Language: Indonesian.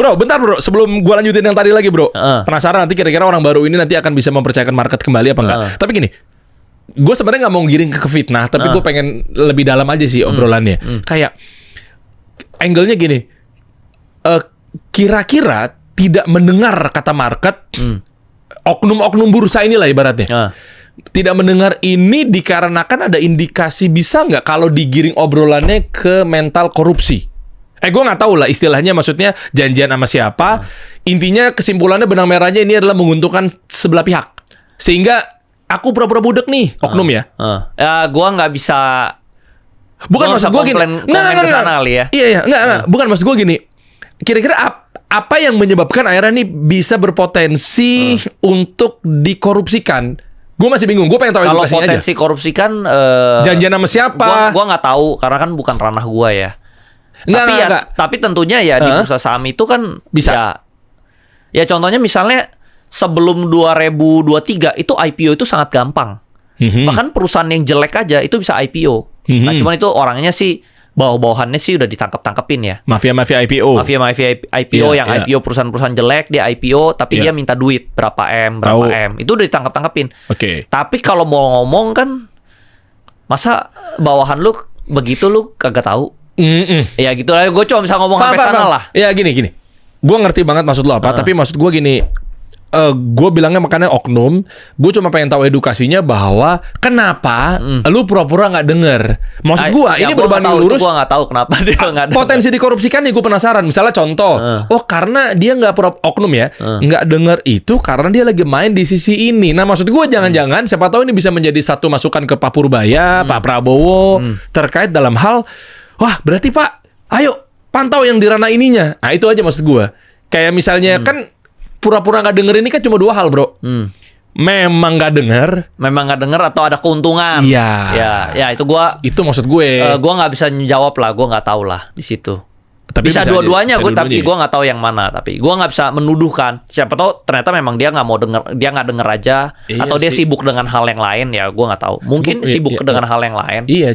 Bro, bentar bro, sebelum gua lanjutin yang tadi lagi bro, penasaran nanti kira-kira orang baru ini nanti akan bisa mempercayakan market kembali apa enggak? Tapi gini, gue sebenarnya nggak mau giring ke fitnah, tapi gue pengen lebih dalam aja sih obrolannya. Kayak angle-nya gini, kira-kira tidak mendengar kata market, oknum-oknum bursa inilah ibaratnya. Tidak mendengar ini dikarenakan ada indikasi bisa nggak kalau digiring obrolannya ke mental korupsi? Gue nggak tahu lah istilahnya, maksudnya janjian sama siapa. Intinya kesimpulannya benang merahnya ini adalah menguntungkan sebelah pihak. Sehingga aku pura-pura budek nih, oknum ya. Ya, gua nggak bisa. Bukan maksud gue gini. Nggak. Iya, enggak. Bukan maksud gue gini. Kira-kira apa yang menyebabkan akhirnya nih bisa berpotensi untuk dikorupsikan? Gue masih bingung. Gue pengen tahu kalau edukasinya aja. Kalau potensi korupsi kan janjian sama siapa? Gua nggak tahu karena kan bukan ranah gua ya. Tapi tentunya ya di bursa saham itu kan bisa. Ya contohnya misalnya sebelum 2023 itu IPO itu sangat gampang. Bahkan perusahaan yang jelek aja itu bisa IPO. Nah, cuman itu orangnya sih bawah-bawahannya sih udah ditangkep-tangkepin ya. Mafia-mafia IPO. Mafia-mafia IPO IPO perusahaan-perusahaan jelek dia IPO tapi dia minta duit berapa M. Itu udah ditangkep-tangkepin. Tapi kalau mau ngomong kan masa bawahan lu begitu lu kagak tahu? Ya gitu lah, gue cuma bisa ngomong sampai sana lah. Ya gini. Gue ngerti banget maksud lo apa, tapi maksud gue gini, gue bilangnya makanya oknum. Gue cuma pengen tahu edukasinya bahwa kenapa lu pura-pura nggak denger. Maksud gue ini berbanding lurus. Gue nggak tahu kenapa dia nggak denger. Potensi dikorupsikan nih gue penasaran. Misalnya contoh, karena dia nggak oknum ya, nggak denger itu karena dia lagi main di sisi ini. Nah maksud gue jangan-jangan siapa tahu ini bisa menjadi satu masukan ke Pak Purbaya, Pak Prabowo terkait dalam hal. Wah, berarti Pak, ayo pantau yang di ranah ininya. Nah, itu aja maksud gue. Kayak misalnya kan pura-pura nggak denger ini kan cuma dua hal, bro. Memang nggak denger atau ada keuntungan. Iya. Ya itu gue. Itu maksud gue. Gue nggak bisa jawab lah, gue nggak tahu lah di situ. Tapi bisa dua-duanya, tapi gue nggak tahu yang mana. Tapi gue nggak bisa menuduhkan. Siapa tahu ternyata memang dia nggak mau denger, dia nggak denger aja, atau dia sibuk dengan hal yang lain ya. Gue nggak tahu. Mungkin sibuk dengan hal yang lain. Iya.